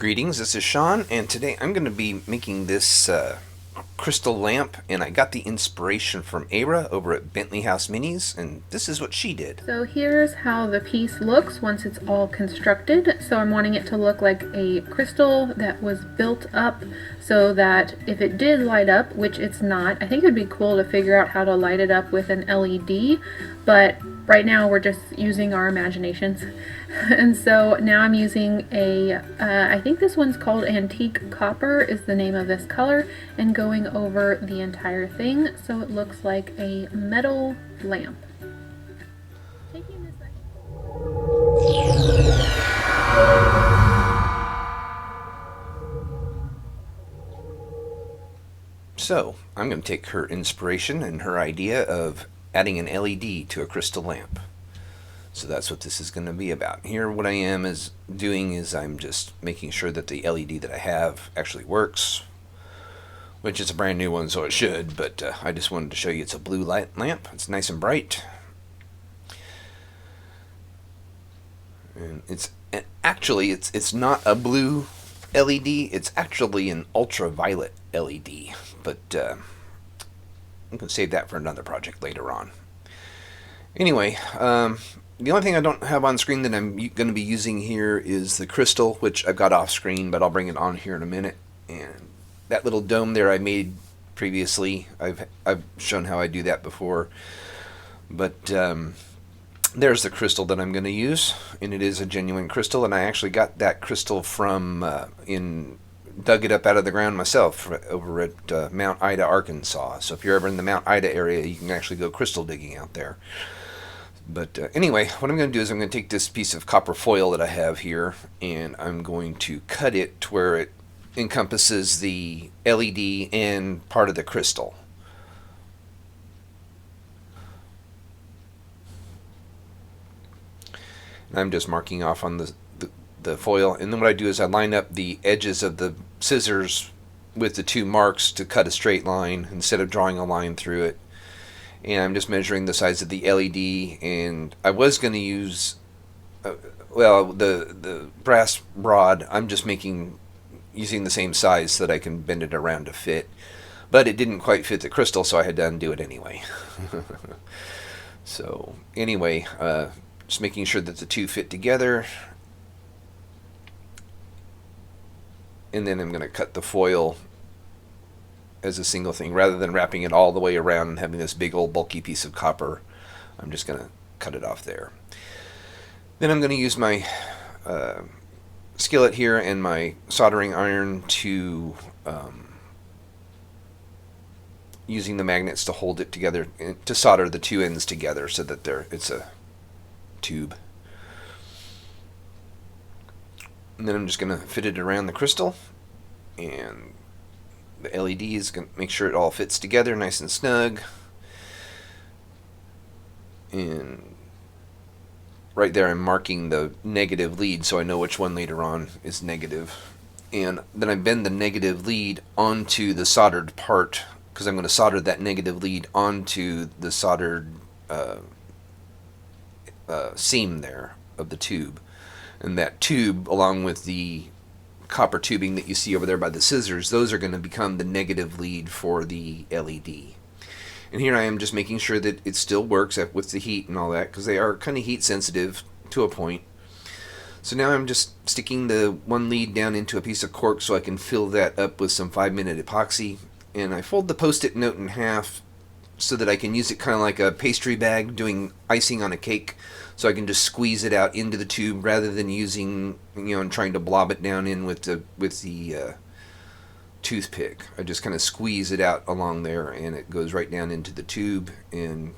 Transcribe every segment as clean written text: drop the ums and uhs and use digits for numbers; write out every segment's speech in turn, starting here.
Greetings, this is Sean, and today I'm going to be making this crystal lamp, and I got the inspiration from Ara over at Bentley House Minis, and this is what she did. So here's how the piece looks once it's all constructed. So I'm wanting it to look like a crystal that was built up so that if it did light up, which it's not, I think it would be cool to figure out how to light it up with an LED, but right now we're just using our imaginations. And so now I'm using I think this one's called Antique Copper is the name of this color, and going over the entire thing so it looks like a metal lamp. Taking this So, I'm going to take her inspiration and her idea of adding an LED to a crystal lamp. So that's what this is going to be about. Here what I am is doing is I'm just making sure that the LED that I have actually works, which is a brand new one, so it should, but I just wanted to show you it's a blue light lamp. It's nice and bright. And it's not a blue LED, it's actually an ultraviolet LED, but I'm going to save that for another project later on. Anyway, the only thing I don't have on screen that I'm going to be using here is the crystal, which I've got off screen, but I'll bring it on here in a minute. And that little dome there I made previously, I've shown how I do that before. But there's the crystal that I'm going to use, and it is a genuine crystal, and I actually got that crystal from dug it up out of the ground myself over at Mount Ida, Arkansas. So if you're ever in the Mount Ida area, you can actually go crystal digging out there. But anyway, what I'm going to do is I'm going to take this piece of copper foil that I have here, and I'm going to cut it to where it encompasses the LED and part of the crystal. And I'm just marking off on the foil, and then what I do is I line up the edges of the scissors with the two marks to cut a straight line instead of drawing a line through it. And I'm just measuring the size of the LED, and I was going to use the brass rod. I'm just using the same size so that I can bend it around to fit, but it didn't quite fit the crystal, so I had to undo it anyway. So anyway, just making sure that the two fit together, and then I'm going to cut the foil as a single thing rather than wrapping it all the way around and having this big old bulky piece of copper. I'm just going to cut it off there. Then I'm going to use my skillet here and my soldering iron to using the magnets to hold it together, to solder the two ends together so that it's a tube. And then I'm just going to fit it around the crystal, and the LED is going to make sure it all fits together nice and snug. And right there I'm marking the negative lead so I know which one later on is negative. And then I bend the negative lead onto the soldered part, because I'm going to solder that negative lead onto the soldered seam there of the tube. And that tube, along with the copper tubing that you see over there by the scissors, those are going to become the negative lead for the LED. And here I am just making sure that it still works with the heat and all that, because they are kind of heat sensitive to a point. So now I'm just sticking the one lead down into a piece of cork so I can fill that up with some 5-minute epoxy, and I fold the post-it note in half so that I can use it kind of like a pastry bag doing icing on a cake, so I can just squeeze it out into the tube rather than using, and trying to blob it down in with the toothpick. I just kind of squeeze it out along there, and it goes right down into the tube and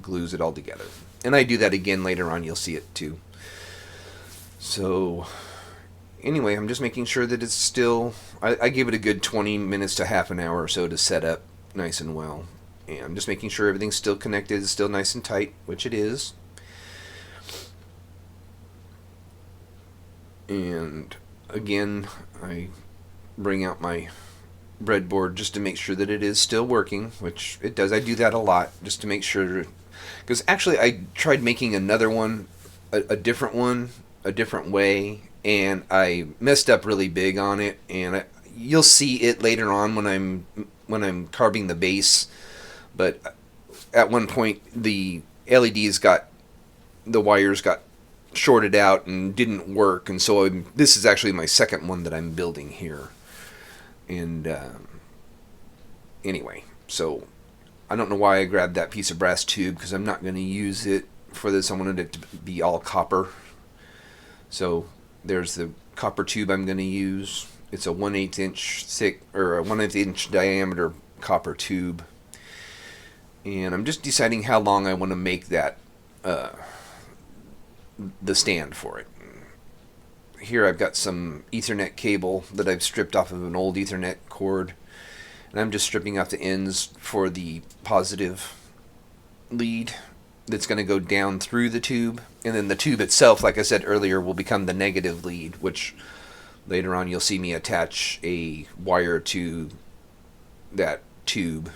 glues it all together. And I do that again later on, you'll see it too. So anyway, I'm just making sure that it's still, I give it a good 20 minutes to half an hour or so to set up nice and well. And I'm just making sure everything's still connected, it's still nice and tight, which it is. And again, I bring out my breadboard just to make sure that it is still working, which it does. I do that a lot just to make sure, because actually I tried making another one, a different one, a different way, and I messed up really big on it, and you'll see it later on when I'm carving the base. But at one point, the wires got shorted out and didn't work, and so this is actually my second one that I'm building here. And anyway, so I don't know why I grabbed that piece of brass tube, because I'm not going to use it for this. I wanted it to be all copper. So there's the copper tube I'm going to use. It's a 1/8 inch thick, or a 1/8 inch diameter copper tube. And I'm just deciding how long I want to make that, the stand for it. Here I've got some Ethernet cable that I've stripped off of an old Ethernet cord. And I'm just stripping off the ends for the positive lead that's going to go down through the tube. And then the tube itself, like I said earlier, will become the negative lead, which later on you'll see me attach a wire to that tube.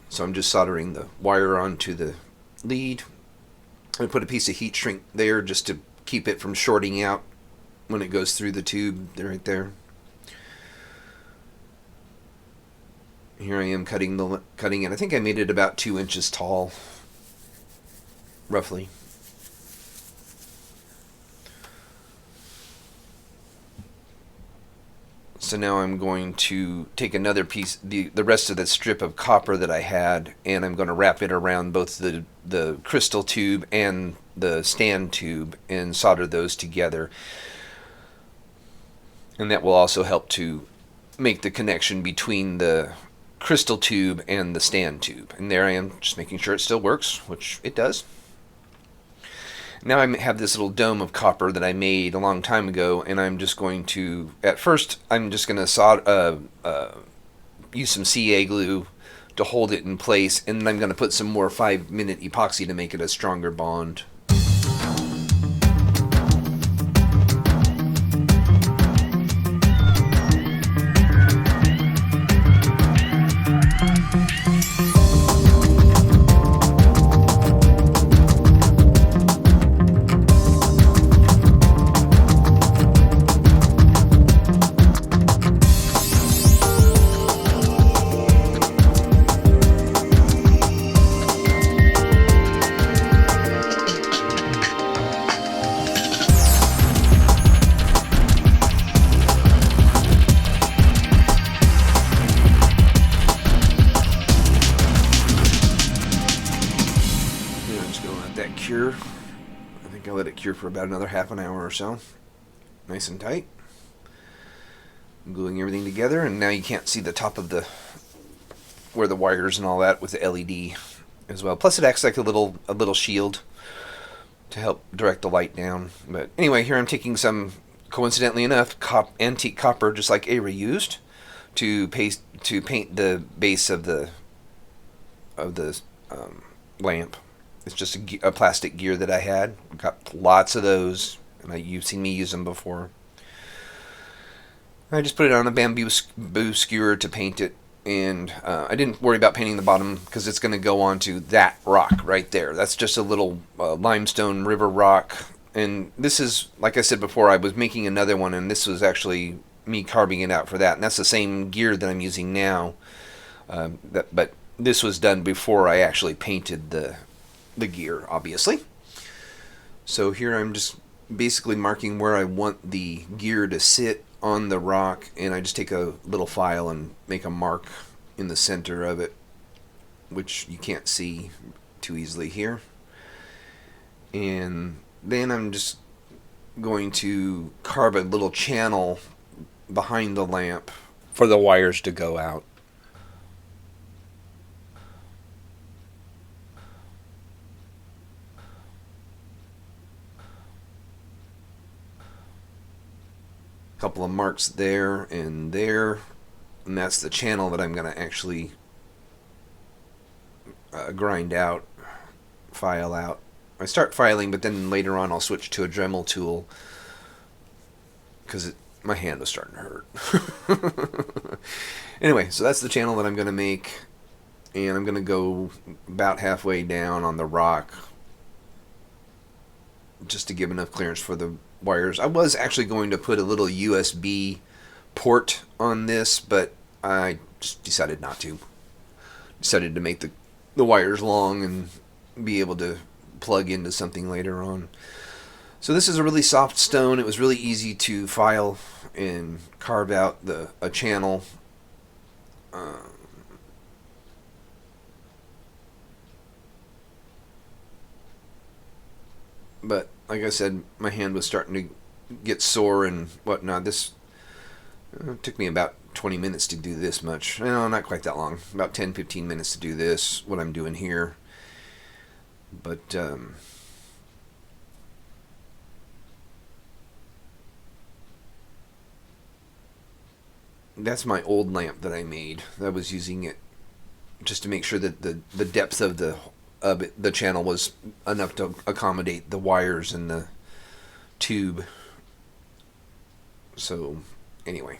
So I'm just soldering the wire onto the lead. I put a piece of heat shrink there just to keep it from shorting out when it goes through the tube right there. Here I am cutting it. I think I made it about 2 inches tall, roughly. So now I'm going to take another piece, the rest of the strip of copper that I had, and I'm going to wrap it around both the crystal tube and the stand tube and solder those together. And that will also help to make the connection between the crystal tube and the stand tube. And there I am, just making sure it still works, which it does. Now I have this little dome of copper that I made a long time ago, and I'm just going to, at first, I'm just going to use some CA glue to hold it in place, and then I'm going to put some more 5-minute epoxy to make it a stronger bond. Cure. I think I'll let it cure for about another half an hour or so. Nice and tight. I'm gluing everything together, and now you can't see the top of where the wires and all that with the LED as well. Plus, it acts like a little shield to help direct the light down. But anyway, here I'm taking some, coincidentally enough, antique copper, just like Ara used, to paint the base of the lamp. It's just a plastic gear that I had. I've got lots of those, and you've seen me use them before. I just put it on a bamboo skewer to paint it, and I didn't worry about painting the bottom because it's going to go onto that rock right there. That's just a little limestone river rock, and this is, like I said before, I was making another one, and this was actually me carving it out for that, and that's the same gear that I'm using now, but this was done before I actually painted the gear, obviously. So here I'm just basically marking where I want the gear to sit on the rock, and I just take a little file and make a mark in the center of it, which you can't see too easily here. And then I'm just going to carve a little channel behind the lamp for the wires to go out. Couple of marks there, and that's the channel that I'm going to actually grind out, file out. I start filing, but then later on I'll switch to a Dremel tool because my hand was starting to hurt. Anyway, so that's the channel that I'm going to make. And I'm going to go about halfway down on the rock just to give enough clearance for the wires. I was actually going to put a little USB port on this, but I just decided not to. Decided to make the wires long and be able to plug into something later on. So this is a really soft stone. It was really easy to file and carve out a channel. But like I said, my hand was starting to get sore and whatnot. This took me about 20 minutes to do this much. No, not quite that long. About 10-15 minutes to do this, what I'm doing here. But that's my old lamp that I made. I was using it just to make sure that the depth of the channel was enough to accommodate the wires and the tube. So anyway,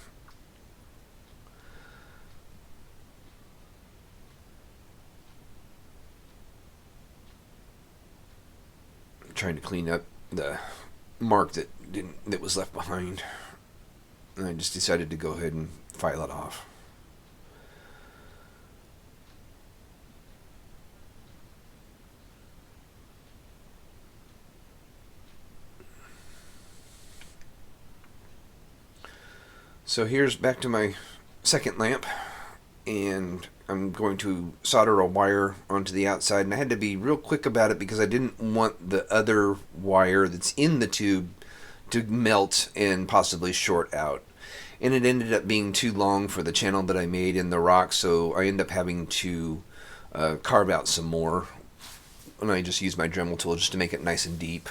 I'm trying to clean up the mark that was left behind, and I just decided to go ahead and file it off. So here's back to my second lamp, and I'm going to solder a wire onto the outside, and I had to be real quick about it because I didn't want the other wire that's in the tube to melt and possibly short out. And it ended up being too long for the channel that I made in the rock, so I ended up having to carve out some more, and I just used my Dremel tool just to make it nice and deep.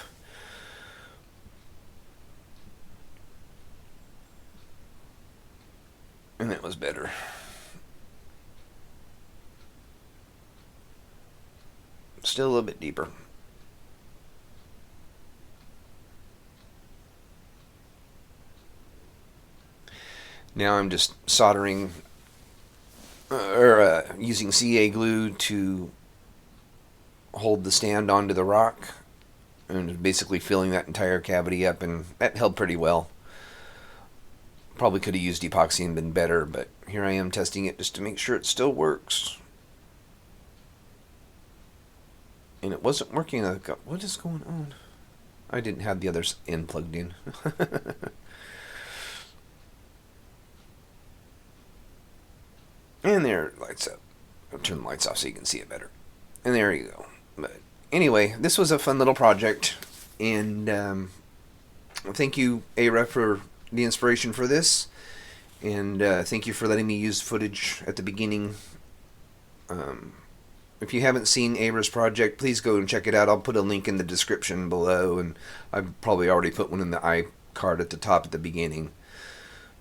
And that was better. Still a little bit deeper. Now I'm just soldering using CA glue to hold the stand onto the rock, and basically filling that entire cavity up, and that held pretty well. Probably could have used epoxy and been better, but here I am testing it just to make sure it still works. And it wasn't working. I got, what is going on? I didn't have the other end plugged in. And there it lights up. I'll turn the lights off so you can see it better. And there you go. But anyway, this was a fun little project. And thank you, Ara, for the inspiration for this. And thank you for letting me use footage at the beginning. If you haven't seen Ara's project, please go and check it out. I'll put a link in the description below. And I've probably already put one in the iCard at the top at the beginning.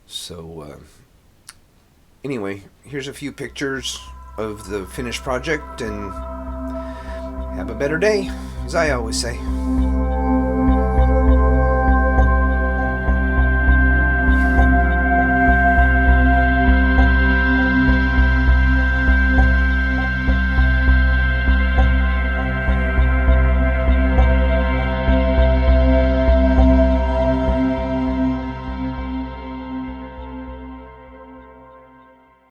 So anyway, here's a few pictures of the finished project, and have a better day, as I always say.